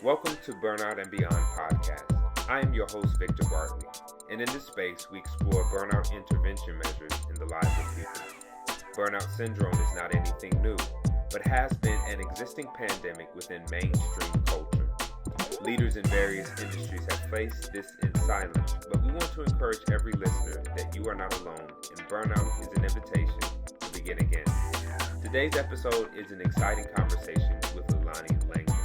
Welcome to Burnout and Beyond podcast. I am your host, Victor Bartley, and in this space, we explore burnout intervention measures in the lives of people. Burnout syndrome is not anything new, but has been an existing pandemic within mainstream culture. Leaders in various industries have faced this in silence, but we want to encourage every listener that you are not alone, and burnout is an invitation to begin again. Today's episode is an exciting conversation with Leilani Langdon.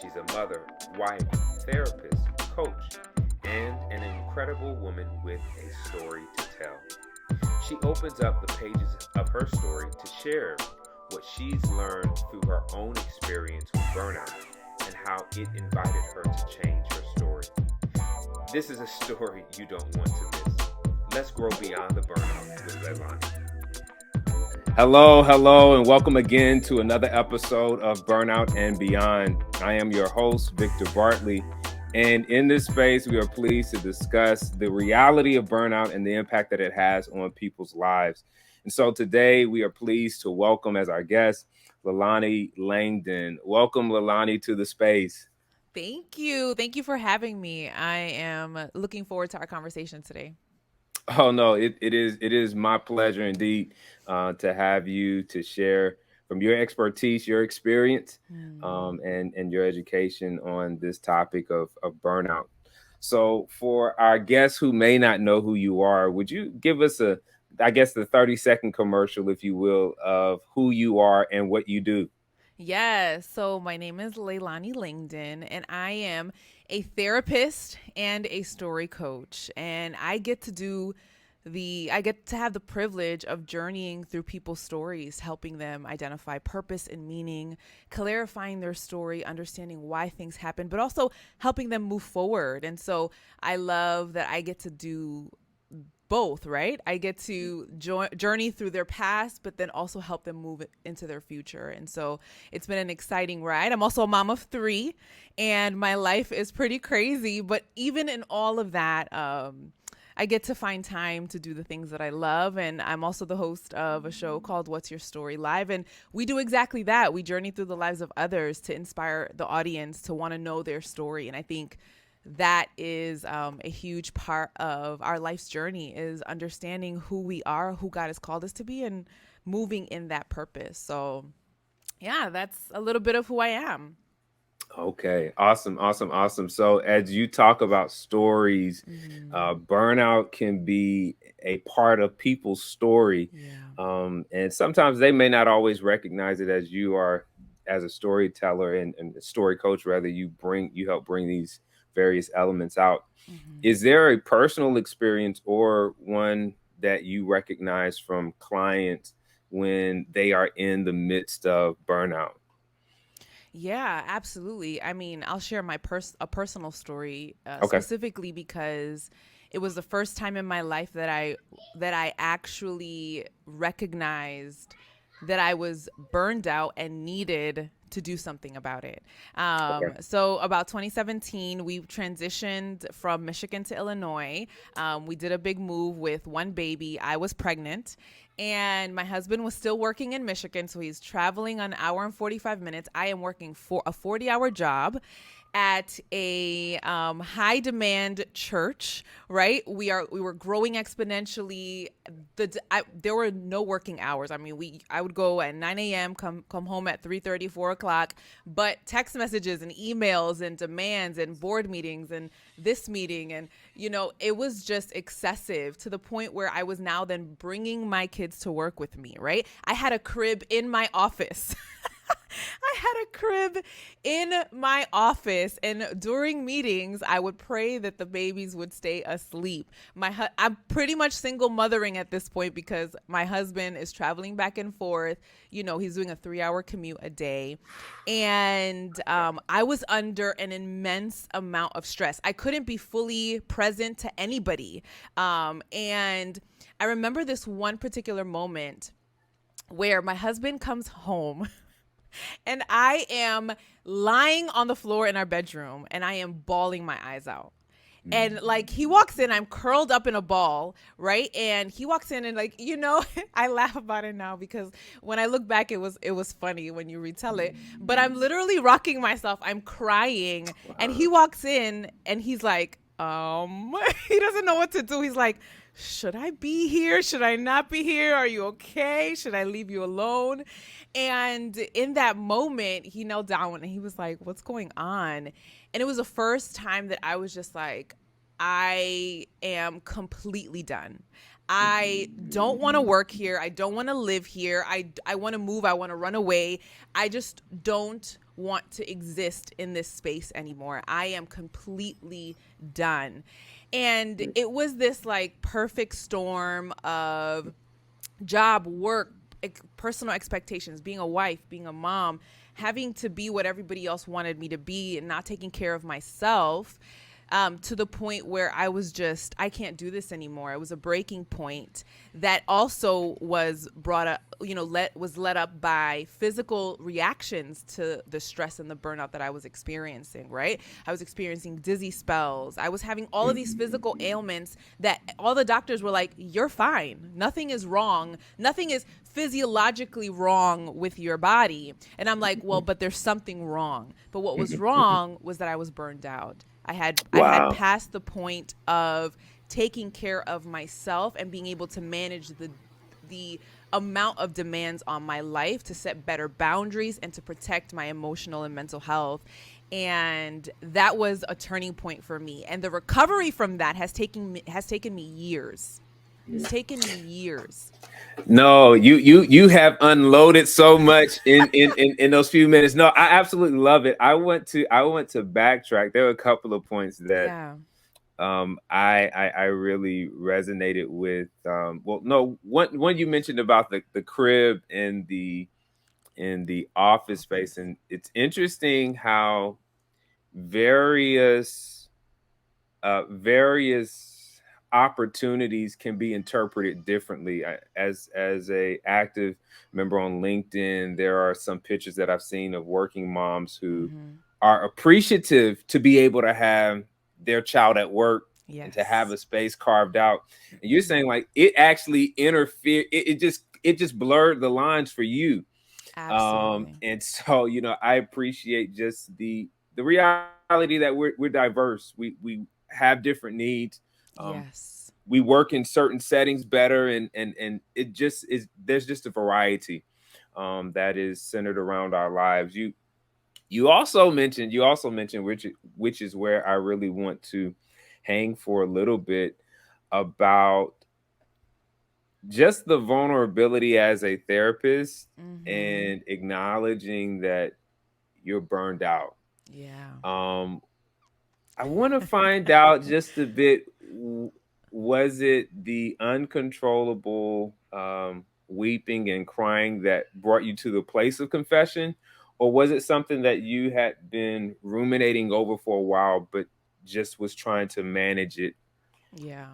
She's a mother, wife, therapist, coach, and an incredible woman with a story to tell. She opens up the pages of her story to share what she's learned through her own experience with burnout and how it invited her to change her story. This is a story you don't want to miss. Let's grow beyond the burnout with Leilani. Hello, and welcome again to another episode of Burnout and Beyond. I am your host, Victor Bartley, and in this space, we are pleased to discuss the reality of burnout and the impact that it has on people's lives. And so today, we are pleased to welcome as our guest, Leilani Langdon. Welcome, Leilani, to the space. Thank you. Thank you for having me. I am looking forward to our conversation today. Oh no, it is my pleasure indeed to have you to share from your expertise, your experience, and your education on this topic of burnout. So, for our guests who may not know who you are, would you give us the 30-second commercial, if you will, of who you are and what you do? Yes. So my name is Leilani Langdon, and I am a therapist and a story coach. And I get to have the privilege of journeying through people's stories, helping them identify purpose and meaning, clarifying their story, understanding why things happen, but also helping them move forward. And so I love that I get to do both, right? I get to journey through their past, but then also help them move into their future. And so it's been an exciting ride. I'm also a mom of 3, and my life is pretty crazy. But even in all of that, I get to find time to do the things that I love. And I'm also the host of a show called What's Your Story Live. And we do exactly that. We journey through the lives of others to inspire the audience to want to know their story. And I think that is a huge part of our life's journey, is understanding who we are, who God has called us to be, and moving in that purpose. So yeah, that's a little bit of who I am. Okay, awesome. So as you talk about stories, burnout can be a part of people's story. Yeah. And sometimes they may not always recognize it, as you are, as a storyteller and a story coach, rather, you help bring these various elements out. Is there a personal experience or one that you recognize from clients when they are in the midst of burnout? Yeah, absolutely. I mean, I'll share a personal story Okay. specifically because it was the first time in my life that I actually recognized that I was burned out and needed to do something about it. Okay. So about 2017, we transitioned from Michigan to Illinois. We did a big move with one baby. I was pregnant, and my husband was still working in Michigan, so he's traveling an hour and 45 minutes. I am working for a 40-hour job at a high demand church, right? We were growing exponentially. There were no working hours. I mean, I would go at 9 a.m., come home at 3:30, 4 o'clock, but text messages and emails and demands and board meetings and this meeting. And, it was just excessive to the point where I was now then bringing my kids to work with me, right? I had a crib in my office. I had a crib in my office, and during meetings, I would pray that the babies would stay asleep. I'm pretty much single mothering at this point because my husband is traveling back and forth. He's doing a 3-hour commute a day, and I was under an immense amount of stress. I couldn't be fully present to anybody, and I remember this one particular moment where my husband comes home. And I am lying on the floor in our bedroom, and I am bawling my eyes out. And like he walks in, I'm curled up in a ball, right? And he walks in and like, I laugh about it now because when I look back, it was funny when you retell it. But I'm literally rocking myself. I'm crying. And he walks in and he's like, he doesn't know what to do. He's like, should I be here? Should I not be here? Are you okay? Should I leave you alone? And in that moment, he knelt down and he was like, what's going on? And it was the first time that I was just like, I am completely done. I don't want to work here. I don't want to live here. I want to move. I want to run away. I just don't want to exist in this space anymore. I am completely done. And it was this like perfect storm of job, work, personal expectations, being a wife, being a mom, having to be what everybody else wanted me to be and not taking care of myself, to the point where I was just, I can't do this anymore. It was a breaking point that also was brought up, was led up by physical reactions to the stress and the burnout that I was experiencing, right? I was experiencing dizzy spells. I was having all of these physical ailments that all the doctors were like, you're fine. Nothing is wrong. Nothing is physiologically wrong with your body. And I'm like, well, but there's something wrong. But what was wrong was that I was burned out. I had passed the point of taking care of myself and being able to manage the amount of demands on my life, to set better boundaries and to protect my emotional and mental health. And that was a turning point for me. And the recovery from that has taken me years. It's taken me years. No, you have unloaded so much in those few minutes. No, I absolutely love it. I want to backtrack. There were a couple of points that I really resonated with. One you mentioned about the crib and the office space, and it's interesting how various opportunities can be interpreted differently. As a active member on LinkedIn, there are some pictures that I've seen of working moms who are appreciative to be able to have their child at work and to have a space carved out. And you're saying like it actually interfered. It just blurred the lines for you. Absolutely. And so, I appreciate just the reality that we're diverse. We have different needs. We work in certain settings better, and it just is. There's just a variety that is centered around our lives. You also mentioned which is where I really want to hang for a little bit, about just the vulnerability as a therapist and acknowledging that you're burned out. I want to find out just a bit, was it the uncontrollable weeping and crying that brought you to the place of confession? Or was it something that you had been ruminating over for a while, but just was trying to manage it? Yeah,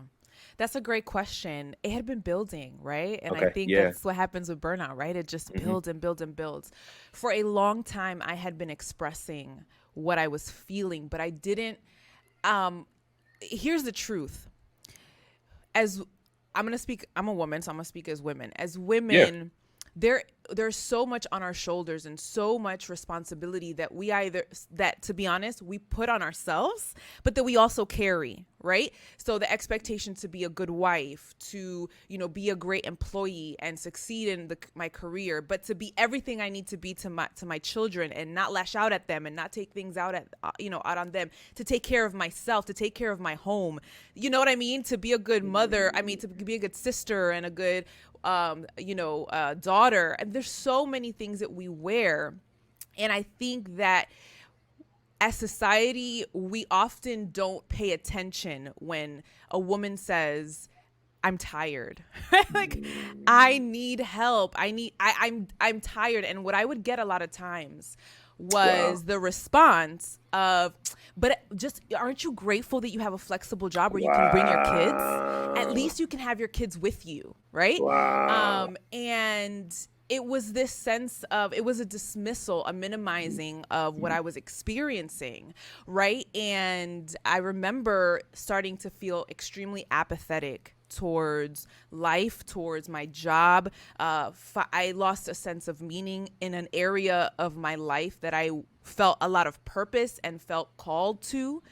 that's a great question. It had been building, right? And I think that's what happens with burnout, right? It just builds and builds and builds. For a long time, I had been expressing what I was feeling, but I didn't. Here's the truth. As I'm a woman, so I'm going to speak as women. As women, there's so much on our shoulders and so much responsibility that to be honest, we put on ourselves, but that we also carry, right? So the expectation to be a good wife, to, be a great employee and succeed in my career, but to be everything I need to be to my children and not lash out at them and not take things out on them, to take care of myself, to take care of my home. You know what I mean? To be a good mother, to be a good sister and a good daughter. And there's so many things that we wear. And I think that as society, we often don't pay attention when a woman says, I'm tired. Like, I need help. I'm tired. And what I would get a lot of times was the response of, but just aren't you grateful that you have a flexible job where you can bring your kids? At least you can have your kids with you, right? And it was this sense of, it was a dismissal, a minimizing of what I was experiencing, right? And I remember starting to feel extremely apathetic towards life, towards my job. I lost a sense of meaning in an area of my life that I felt a lot of purpose and felt called to.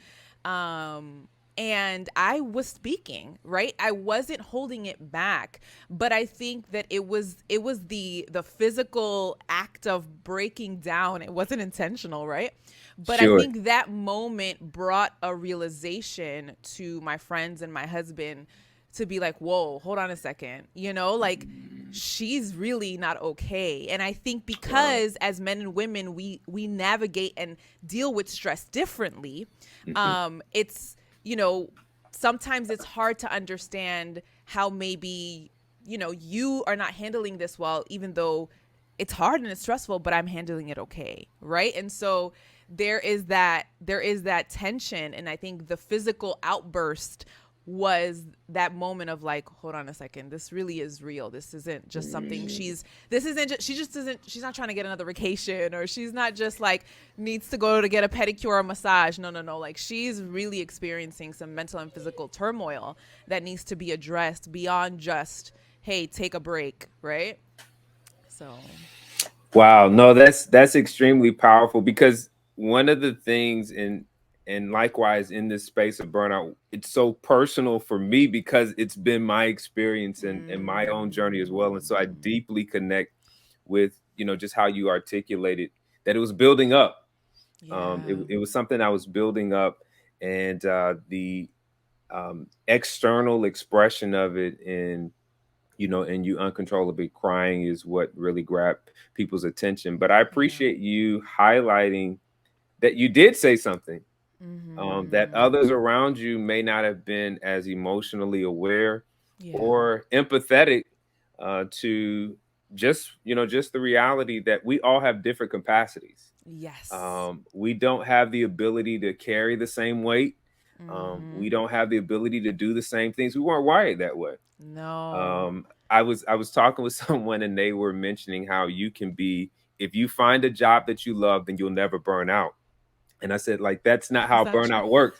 And I was speaking, right? I wasn't holding it back, but I think that it was the physical act of breaking down. It wasn't intentional, right? But I think that moment brought a realization to my friends and my husband to be like, whoa, hold on a second, like she's really not okay. And I think because as men and women, we navigate and deal with stress differently. It's, sometimes it's hard to understand how maybe, you are not handling this well, even though it's hard and it's stressful, but I'm handling it okay. Right. And so there is that tension. And I think the physical outburst was that moment of like, hold on a second, this really is real. This isn't just something she's not trying to get another vacation, or she's not just like needs to go to get a pedicure or massage. No. Like she's really experiencing some mental and physical turmoil that needs to be addressed beyond just, hey, take a break. Right. So. Wow. No, that's extremely powerful, because one of the things and likewise in this space of burnout, it's so personal for me because it's been my experience and my own journey as well. And so I deeply connect with, just how you articulated that it was building up. It was something I was building up, and the external expression of it and you uncontrollably crying is what really grabbed people's attention. But I appreciate you highlighting that you did say something. That others around you may not have been as emotionally aware or empathetic to just the reality that we all have different capacities. Yes. We don't have the ability to carry the same weight. We don't have the ability to do the same things. We weren't wired that way. No. I was talking with someone, and they were mentioning how you can be, if you find a job that you love, then you'll never burn out. And I said, like, that's not how burnout works.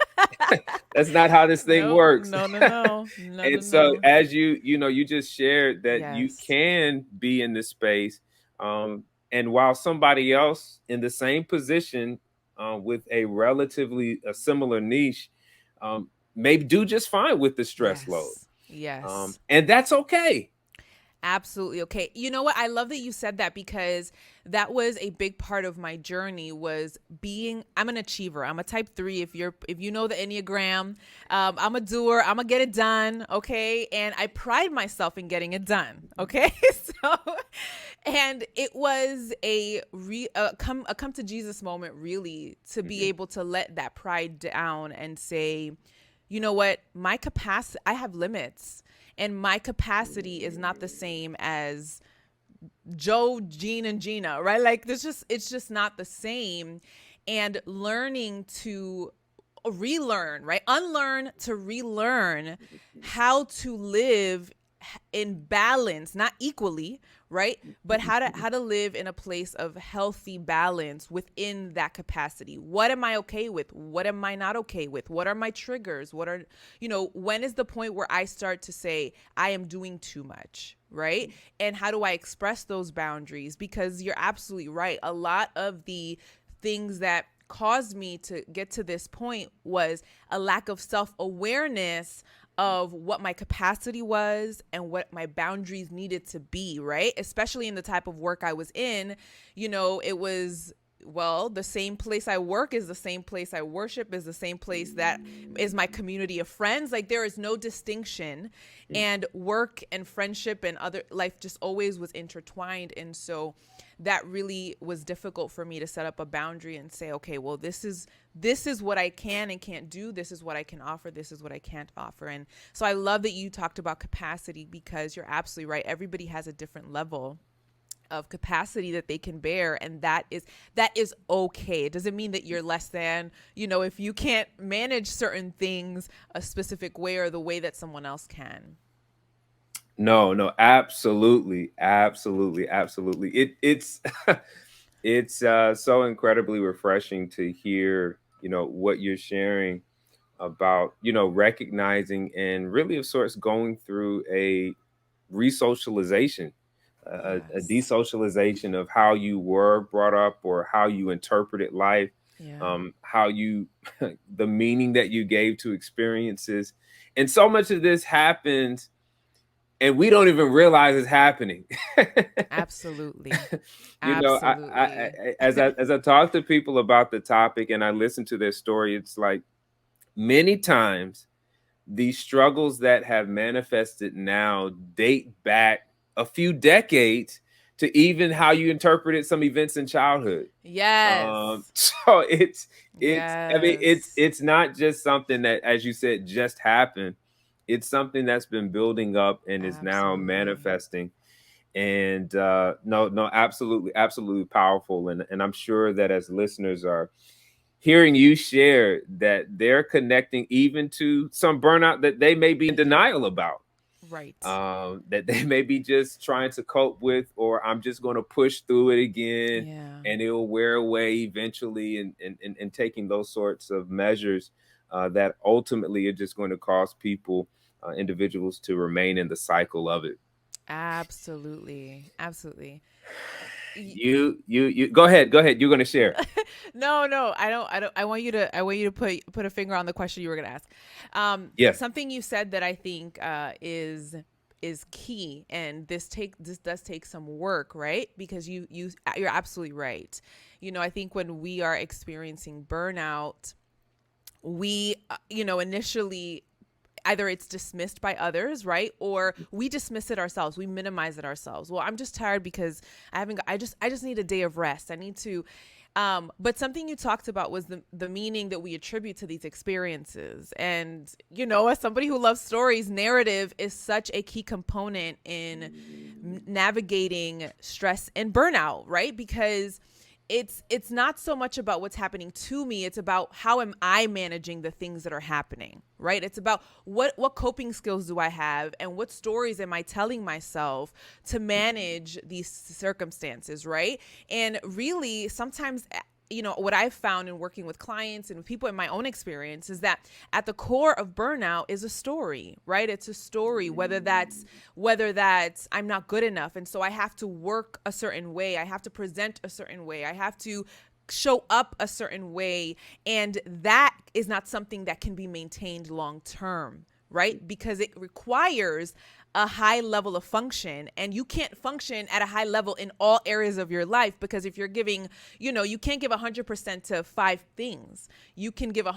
That's not how this thing works. No. And so as you just shared that you can be in this space. And while somebody else in the same position with a similar niche may do just fine with the stress load. Yes. And that's okay. Absolutely okay. You know what? I love that you said that, because that was a big part of my journey, was I'm an achiever. I'm a type 3. If you know the Enneagram, I'm a doer. I'm gonna get it done. Okay. And I pride myself in getting it done. Okay. And it was a come to Jesus moment, really, to be able to let that pride down and say, you know what? My capacity, I have limits. And my capacity is not the same as Joe, Gene, and Gina, right? Like it's just not the same. And learning to relearn, right? Unlearn to relearn how to live in balance, not equally, right? But how to live in a place of healthy balance within that capacity. What am I okay with? What am I not okay with? What are my triggers? When is the point where I start to say I am doing too much, right? And how do I express those boundaries? Because you're absolutely right. A lot of the things that caused me to get to this point was a lack of self-awareness of what my capacity was and what my boundaries needed to be, right? Especially in the type of work I was in, it was, the same place I work is the same place I worship, is the same place that is my community of friends. Like there is no distinction, and work and friendship and other life just always was intertwined. And so that really was difficult for me to set up a boundary and say, okay, well, this is what I can and can't do. This is what I can offer. This is what I can't offer. And so I love that you talked about capacity, because you're absolutely right. Everybody has a different level of capacity that they can bear, and that is okay. It doesn't mean that you're less than, if you can't manage certain things a specific way or the way that someone else can. No, absolutely, absolutely, absolutely. It's it's so incredibly refreshing to hear, what you're sharing about, recognizing and really of sorts going through a resocialization, a Yes. desocialization of how you were brought up or how you interpreted life, Yeah. how you, the meaning that you gave to experiences. And so much of this happens and we don't even realize it's happening. Absolutely. I Absolutely. as I talk to people about the topic and I listen to their story, it's like many times the struggles that have manifested now date back a few decades to even how you interpreted some events in childhood. Yes. So I mean, Yes. it's not just something that, as you said, just happened. It's something that's been building up and is now Absolutely. manifesting. And no, absolutely, absolutely powerful. And I'm sure that as listeners are hearing you share that they're connecting even to some burnout that they may be in denial about, Right. that they may be just trying to cope with, or I'm just going to push through it again Yeah. and it'll wear away eventually, and taking those sorts of measures that ultimately are just going to cause people, individuals, to remain in the cycle of it. Absolutely. Absolutely. Y- You go ahead, you're going to share. No, I don't. I want you to put a finger on the question you were going to ask. Yes. Something you said that I think is key, and this does take some work, right? Because you're absolutely right. I think when we are experiencing burnout, we initially either it's dismissed by others, right? Or we dismiss it ourselves. We minimize it ourselves. Well, I'm just tired because I just need a day of rest. I need to but something you talked about was the meaning that we attribute to these experiences. And, as somebody who loves stories, narrative is such a key component in navigating stress and burnout, right? Because it's not so much about what's happening to me, it's about how am I managing the things that are happening, right? It's about what coping skills do I have and what stories am I telling myself to manage these circumstances, right? And really sometimes what I've found in working with clients and with people in my own experience is that at the core of burnout is a story, right? It's a story, whether that's I'm not good enough, and so I have to work a certain way, I have to present a certain way, I have to show up a certain way, and that is not something that can be maintained long term, right? Because it requires a high level of function, and you can't function at a high level in all areas of your life, because if you're giving, you can't give 100% to 5 things. You can give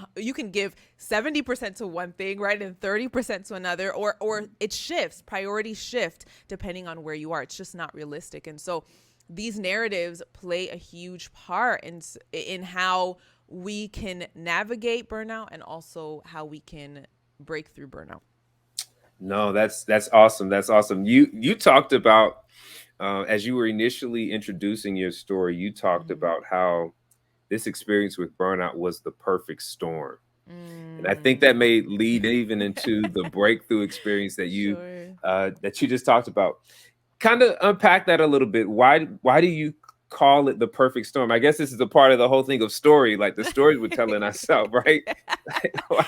70% to one thing, right? And 30% to another, or it shifts, priorities shift depending on where you are. It's just not realistic. And so these narratives play a huge part in how we can navigate burnout and also how we can break through burnout. No, that's awesome. That's awesome. You talked about, as you were initially introducing your story, you talked Mm-hmm. about how this experience with burnout was the perfect storm. And I think that Mm. may lead even into the breakthrough experience Sure. that you just talked about. Kind of unpack that a little bit. Why do you call it the perfect storm? I guess this is a part of the whole thing of story, like the stories we're telling ourselves, right? Why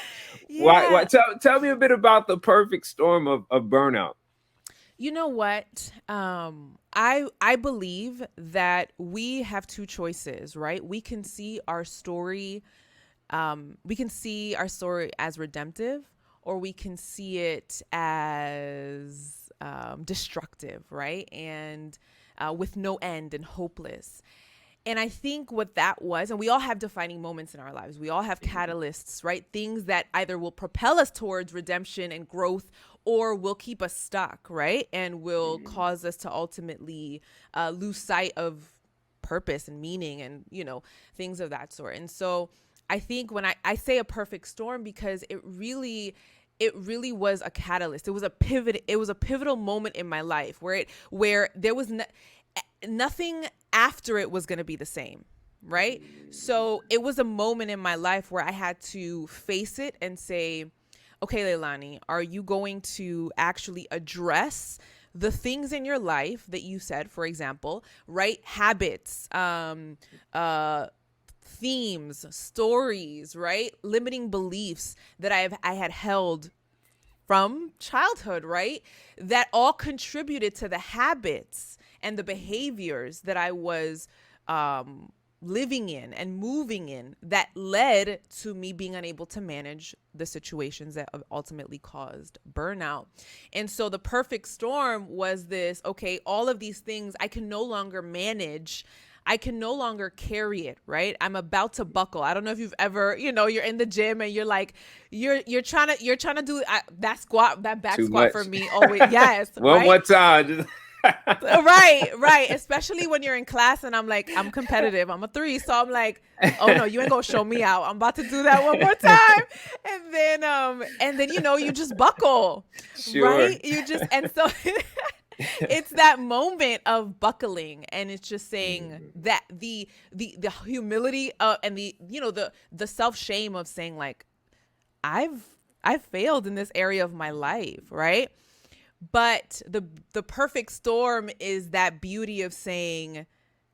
Yeah. tell me a bit about the perfect storm of burnout. You know what? I believe that we have two choices, right? We can see our story as redemptive, or we can see it as destructive, right? And with no end and hopeless. And I think what that was, and we all have defining moments in our lives. We all have catalysts, right? Things that either will propel us towards redemption and growth, or will keep us stuck, right? And will cause us to ultimately lose sight of purpose and meaning and, things of that sort. And so I think when I say a perfect storm, because it really was a catalyst. It was a pivotal moment in my life where there was nothing after it was going to be the same. Right. So it was a moment in my life where I had to face it and say, okay, Leilani, are you going to actually address the things in your life that you said, for example, right? Habits, themes, stories, right? Limiting beliefs that I had held from childhood, right? That all contributed to the habits and the behaviors that I was living in and moving in, that led to me being unable to manage the situations that ultimately caused burnout. And so the perfect storm was this, okay, all of these things I can no longer manage. I can no longer carry it, right? I'm about to buckle. I don't know if you've ever, you're in the gym and you're like, you're trying to do that squat, that back Too squat much. for me always. Yes. One more time. Right. Especially when you're in class and I'm like, I'm competitive. I'm a 3. So I'm like, oh no, you ain't gonna show me out. I'm about to do that one more time. And then, you just buckle, Sure. right? And so it's that moment of buckling, and it's just saying that the humility and the self-shame of saying like, I've failed in this area of my life, right? But the perfect storm is that beauty of saying,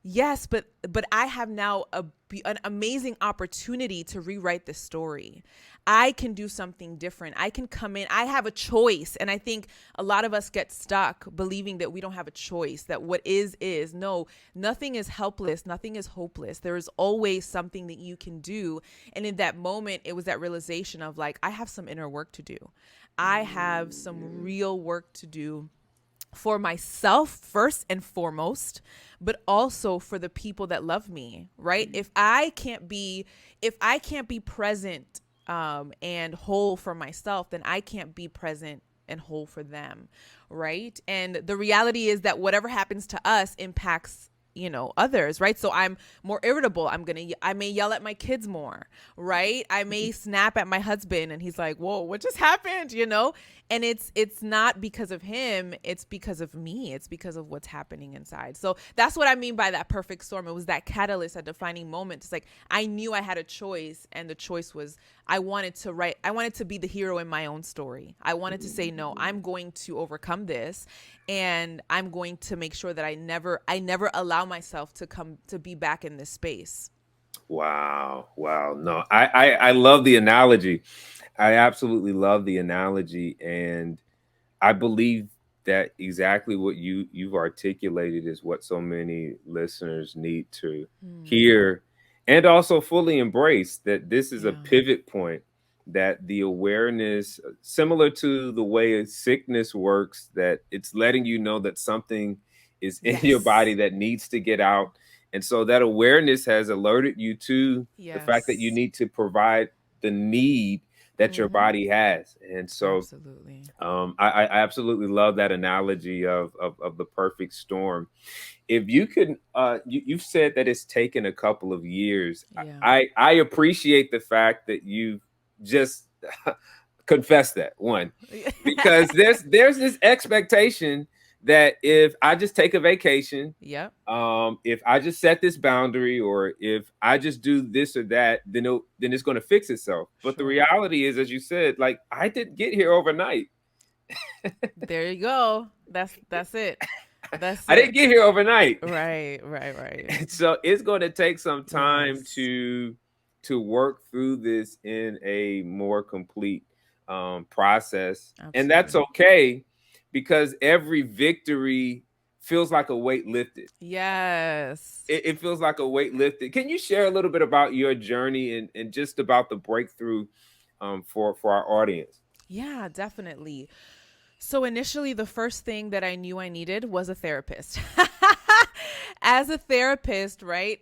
yes, but I have now an amazing opportunity to rewrite the story. I can do something different. I can come in. I have a choice. And I think a lot of us get stuck believing that we don't have a choice, that what is. No, nothing is helpless. Nothing is hopeless. There is always something that you can do. And in that moment, it was that realization of like, I have some inner work to do. I have some real work to do for myself first and foremost, but also for the people that love me, right? If I can't be present and whole for myself, then I can't be present and whole for them, right? And the reality is that whatever happens to us impacts others, right? So I'm more irritable. I may yell at my kids more, right? I may snap at my husband and he's like, whoa, what just happened? And it's not because of him. It's because of me. It's because of what's happening inside. So that's what I mean by that perfect storm. It was that catalyst, a defining moment. It's like, I knew I had a choice, and the choice was I wanted to be the hero in my own story. I wanted to say, no, I'm going to overcome this, and I'm going to make sure that I never allow myself to be back in this space. Wow. No, I love the analogy. I absolutely love the analogy. And I believe that exactly what you've articulated is what so many listeners need to hear, and also fully embrace that this is a pivot point, that the awareness, similar to the way sickness works, that it's letting you know that something is in your body that needs to get out. And so that awareness has alerted you to the fact that you need to provide the need that your body has. And so absolutely. I absolutely love that analogy of the perfect storm. If you could, you've said that it's taken a couple of years. I appreciate the fact that you just confessed that, one, because there's this expectation that if I just take a vacation, if I just set this boundary, or if I just do this or that, then it's going to fix itself. But the reality is, as you said, like, I didn't get here overnight. There you go. That's it. I didn't get here overnight. Right. And so it's going to take some time to work through this in a more complete process. Absolutely. And that's okay, because every victory feels like a weight lifted. Yes. It feels like a weight lifted. Can you share a little bit about your journey and just about the breakthrough for our audience? Yeah, definitely. So initially, the first thing that I knew I needed was a therapist. As a therapist, right?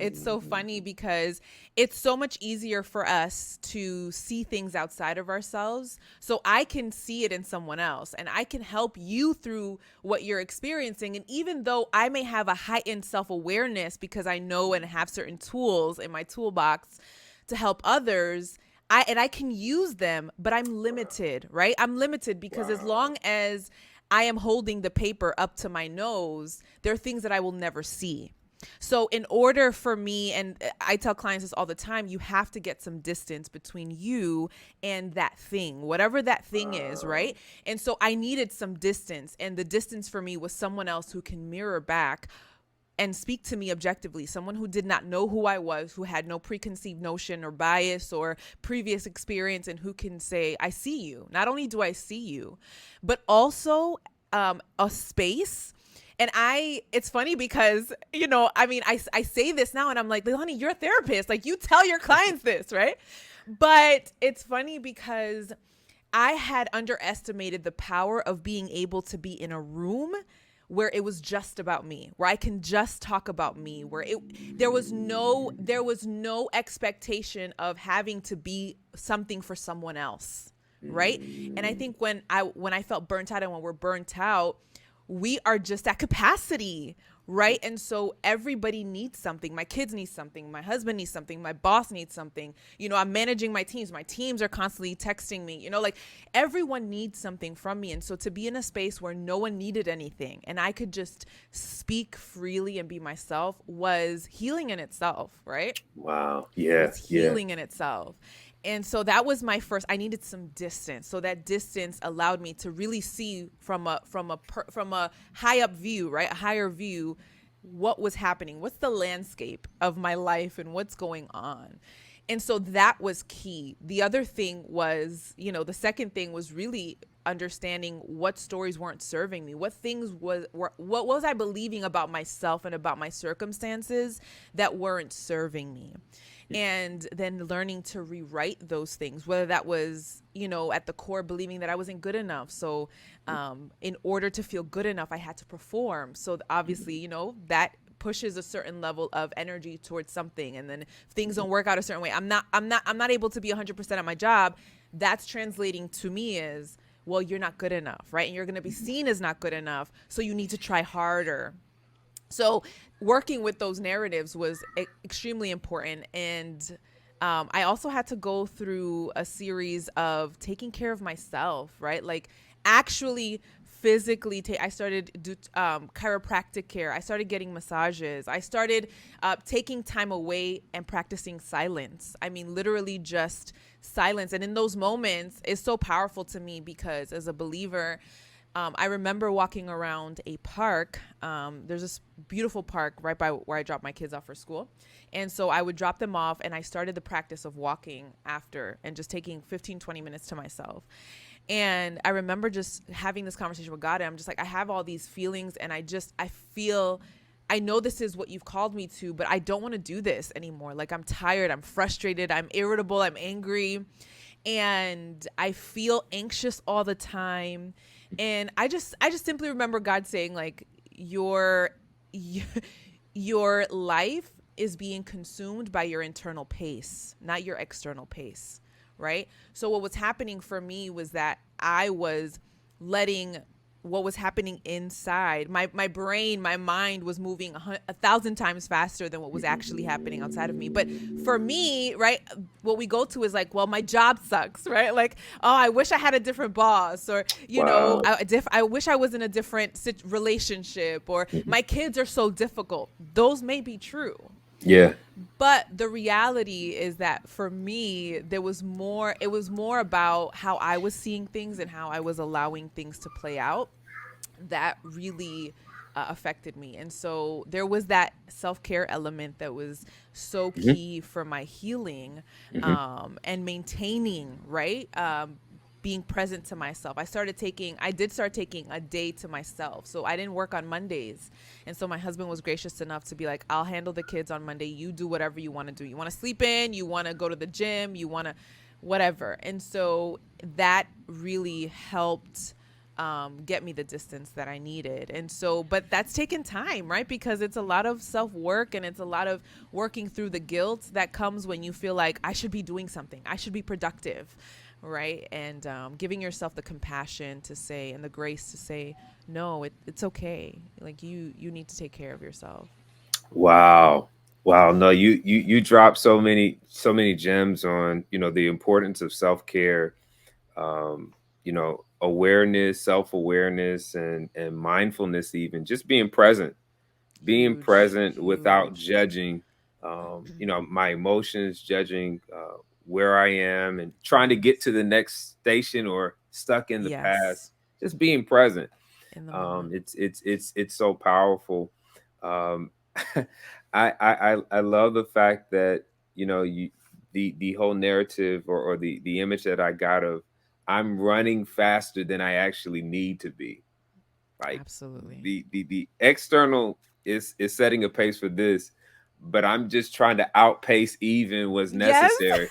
It's so funny because it's so much easier for us to see things outside of ourselves. So I can see it in someone else, and I can help you through what you're experiencing. And even though I may have a heightened self-awareness because I know and have certain tools in my toolbox to help others, I can use them, but I'm limited, right? I'm limited because as long as I am holding the paper up to my nose, there are things that I will never see. So, in order for me, and I tell clients this all the time, you have to get some distance between you and that thing, whatever that thing is, right? And so, I needed some distance. And the distance for me was someone else who can mirror back and speak to me objectively, someone who did not know who I was, who had no preconceived notion or bias or previous experience, and who can say, I see you. Not only do I see you, but also a space. And it's funny because, I say this now and I'm like, Leilani, you're a therapist. Like, you tell your clients this, right? But it's funny because I had underestimated the power of being able to be in a room where it was just about me, where I can just talk about me, where there was no expectation of having to be something for someone else, right? And I think when I felt burnt out, and when we're burnt out, we are just at capacity, right? And so everybody needs something. My kids need something. My husband needs something. My boss needs something. I'm managing my teams. My teams are constantly texting me, like everyone needs something from me. And so to be in a space where no one needed anything and I could just speak freely and be myself was healing in itself, right? Wow. Yeah. It's healing in itself. And so that was my first. I needed some distance. So that distance allowed me to really see from a high up view, right? A higher view, what was happening, what's the landscape of my life and what's going on. And so that was key. The other thing was, the second thing was really understanding what stories weren't serving me, what was I believing about myself and about my circumstances that weren't serving me. And then learning to rewrite those things, whether that was, at the core believing that I wasn't good enough. So in order to feel good enough, I had to perform. So obviously, that pushes a certain level of energy towards something. And then if things don't work out a certain way, I'm not able to be 100% at my job. That's translating to me as, well, you're not good enough, right? And you're going to be seen as not good enough. So you need to try harder. So working with those narratives was extremely important. And I also had to go through a series of taking care of myself, right? Like actually physically, I started do chiropractic care. I started getting massages. I started taking time away and practicing silence. I mean, literally just silence. And in those moments, it's so powerful to me because as a believer, I remember walking around a park. There's this beautiful park right by where I drop my kids off for school. And so I would drop them off and I started the practice of walking after and just taking 15, 20 minutes to myself. And I remember just having this conversation with God. And I'm just like, I have all these feelings and I feel, I know this is what you've called me to, but I don't want to do this anymore. Like I'm tired, I'm frustrated, I'm irritable, I'm angry. And I feel anxious all the time. And I just simply remember God saying like, your life is being consumed by your internal pace, not your external pace, right? So what was happening for me was that I was letting what was happening inside, my brain, my mind was moving 1,000 times faster than what was actually happening outside of me. But for me, right, what we go to is like, well, my job sucks, right? Like, oh, I wish I had a different boss, or, I wish I was in a different relationship, or my kids are so difficult. Those may be true. Yeah. But the reality is that for me, it was more about how I was seeing things and how I was allowing things to play out that really affected me. And so there was that self-care element that was so key for my healing and maintaining, right? Being present to myself. I did start taking a day to myself. So I didn't work on Mondays. And so my husband was gracious enough to be like, I'll handle the kids on Monday. You do whatever you want to do. You want to sleep in, you want to go to the gym, you want to whatever. And so that really helped get me the distance that I needed. And so, but that's taken time, right? Because it's a lot of self-work and it's a lot of working through the guilt that comes when you feel like I should be doing something. I should be productive. Right. And giving yourself the compassion to say and the grace to say, no, it's OK. Like you need to take care of yourself. Wow. No, you dropped so many gems on, the importance of self-care, awareness, self-awareness, and mindfulness, even just being Huge, present without huge. judging, my emotions, judging where I am, and trying to get to the next station or stuck in the Yes, past. Just being present. in the moment. It's so powerful. Um, I love the fact that you the whole narrative, or the image that I got of I'm running faster than I actually need to be. Like Absolutely. the external is setting a pace for this, but I'm just trying to outpace even what's Yes. necessary.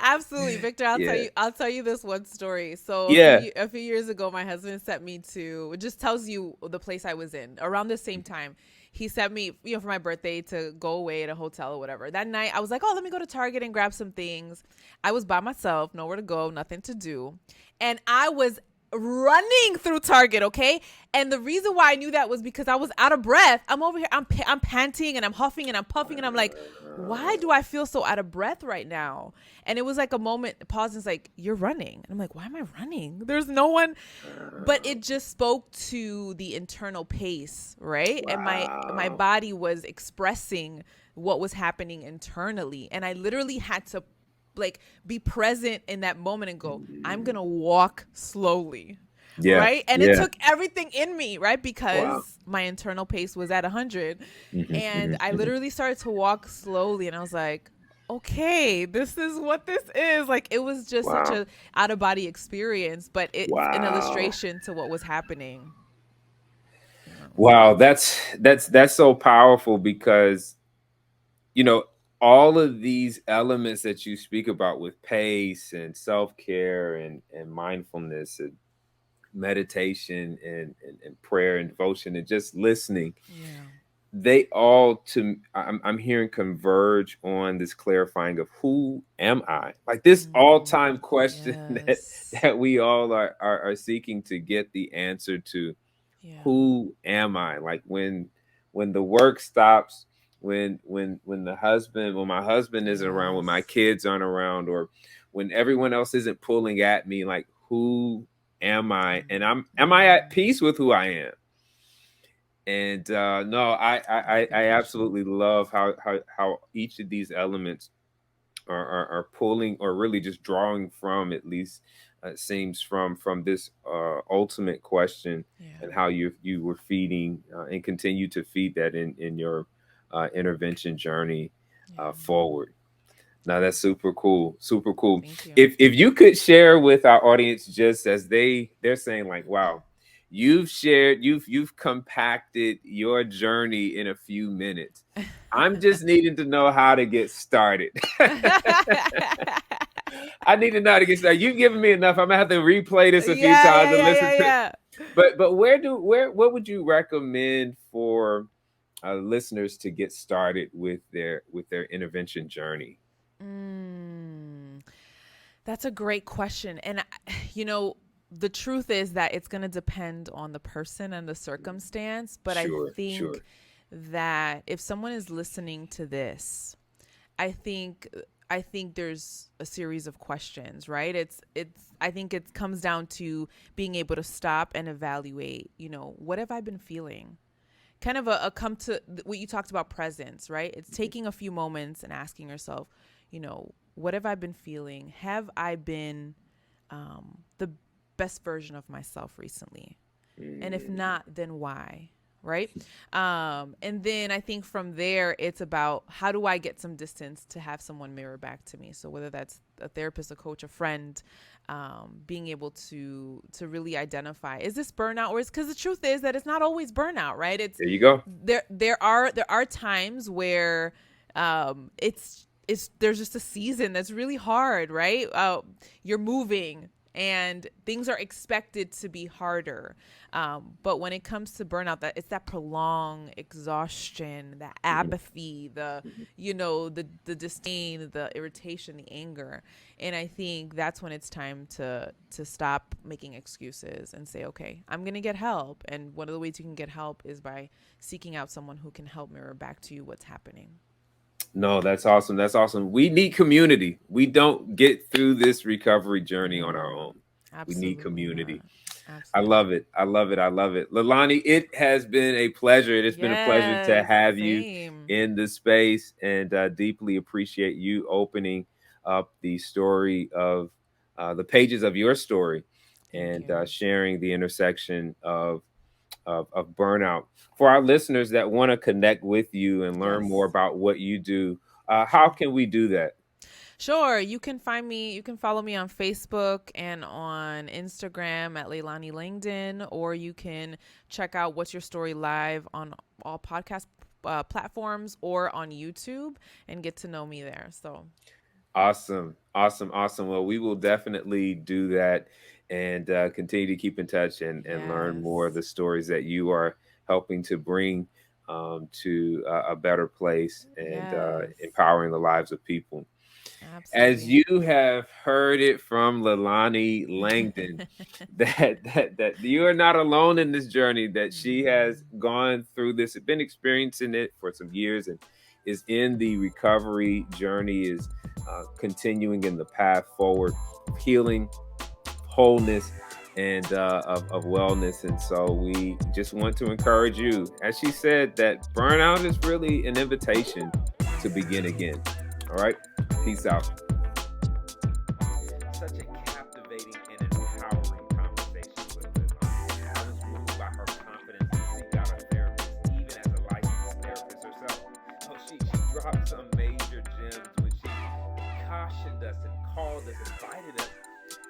Absolutely, Victor. Yeah. I'll tell you this one story. So Yeah. a few years ago, my husband sent me to. It just tells you the place I was in around the same time. He sent me, for my birthday to go away at a hotel or whatever. That night, I was like, "Oh, let me go to Target and grab some things." I was by myself, nowhere to go, nothing to do, and I was running through Target, okay? And the reason why I knew that was because I was out of breath. I'm over here, I'm panting and I'm huffing and I'm puffing, and I'm like, why do I feel so out of breath right now? And it was like a moment, pause, and it's like, you're running. And I'm like, why am I running? There's no one. But it just spoke to the internal pace, right? And my Wow. body was expressing what was happening internally. And I literally had to like be present in that moment and go, I'm gonna walk slowly, Yeah. right? And it Yeah. took everything in me, right? Wow. Because my internal pace was at 100. And I Mhm. literally started to walk slowly, and I was like, okay, this is what this is. Like, it was just such Wow. a out of body experience, but it's an Wow. illustration to what was happening. Wow. That's so powerful, because you know all of these elements that you speak about with pace and self-care and mindfulness and meditation and prayer and devotion and just listening, Yeah. they all I'm hearing converge on this clarifying of who am I, like this all-time question Yes. that we all are seeking to get the answer to. Yeah. Who am I? Like when the work stops, when my husband isn't around, when my Yes. kids aren't around, or when everyone else isn't pulling at me, like who am I? And am I at peace with who I am? And no, That's a good I question. absolutely love how each of these elements are pulling, or really just drawing from, at least it seems, from this ultimate question, Yeah. and how you were feeding and continue to feed that in your intervention journey Yeah. forward. Now that's super cool, super cool. Thank you. If you could share with our audience, just as they're saying, like, wow, you've compacted your journey in a few minutes. I'm just needing to know how to get started. I need to know how to get started. You've given me enough. I'm gonna have to replay this a few Yeah, times yeah, and yeah, listen yeah, to. yeah. But what would you recommend for listeners to get started with their intervention journey? Mm, that's a great question. And, you know, the truth is that it's going to depend on the person and the circumstance. But I Sure, think sure. that if someone is listening to this, I think I think there's a series of questions, right? It's I think it comes down to being able to stop and evaluate, what have I been feeling? Kind of a come to what you talked about, presence, right? It's taking a few moments and asking yourself, what have I been feeling? Have I been the best version of myself recently? And if Mm, not, then why? Right. And then I think from there, it's about how do I get some distance to have someone mirror back to me? So whether that's a therapist, a coach, a friend, being able to really identify, is this burnout, or is, because the truth is that it's not always burnout, right? It's there you go. there are times where it's there's just a season that's really hard, right? You're moving and things are expected to be harder. But when it comes to burnout, that it's that prolonged exhaustion, that Mhm, apathy, the mhm. the disdain, the irritation, the anger. And I think that's when it's time to stop making excuses and say, okay, I'm gonna get help. And one of the ways you can get help is by seeking out someone who can help mirror back to you what's happening. No, that's awesome. That's awesome. We need community. We don't get through this recovery journey on our No, own. We need Absolutely community. not. I Absolutely. love it. I love it. I love it. Leilani, it has been a pleasure. It has been a pleasure to Yes, have you same. in the space, and deeply appreciate you opening up the story of the pages of your story, Thank and you. sharing the intersection of burnout. For our listeners that want to connect with you and learn more Yes. about what you do, how Sure. can we do that? Sure. You can find me, you can follow me on Facebook and on Instagram at Leilani Langdon, or you can check out What's Your Story live on all podcast platforms or on YouTube and get to know me there. So, Awesome, awesome, awesome. Well, we will definitely do that, and continue to keep in touch, and learn more of yes. the stories that you are helping to bring to a better place, and Yes. empowering the lives of people. As Absolutely. you have heard it from Leilani Langdon, that you are not alone in this journey. That she has Mhm. gone through this, been experiencing it for some years, and is in the recovery journey, is continuing in the path forward of healing, wholeness, and of wellness. And so we just want to encourage you, as she said, that burnout is really an invitation to begin again. All right, peace out. Such a captivating and empowering conversation with Leilani. I was moved by her confidence to seek out a therapist, even as a licensed therapist herself. Oh, she dropped some major gems when she cautioned us and called us, invited us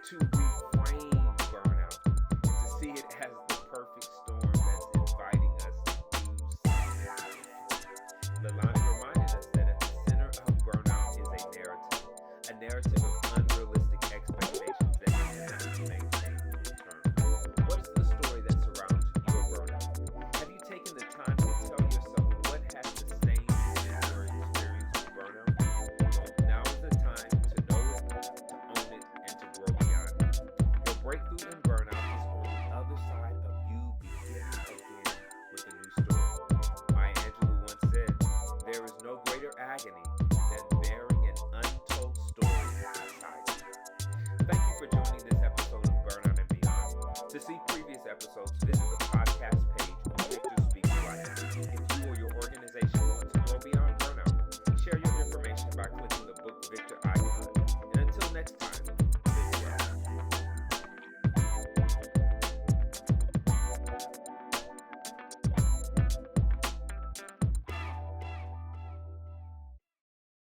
to reframe burnout, and to see it as the perfect storm that's inviting us to do something. Leilani reminded us that at the center of burnout is a narrative of unrealistic expectations that cannot be maintained long term. What is the story that surrounds your burnout? Have you taken the time to tell yourself what has sustained you in your experience with burnout? Well, now is the time to know it, to own it, and to grow beyond it. Your breakthrough in burnout is on the other side of you beginning again with a new story. Maya Angelou once said, "There is no greater agony than bearing an untold story inside you." Thank you for joining this episode of Burnout and Beyond. To see previous episodes, visit the podcast page on Victor Speaks Life. If you or your organization want to grow beyond burnout, share your information by clicking the Book Victor icon. And until next time,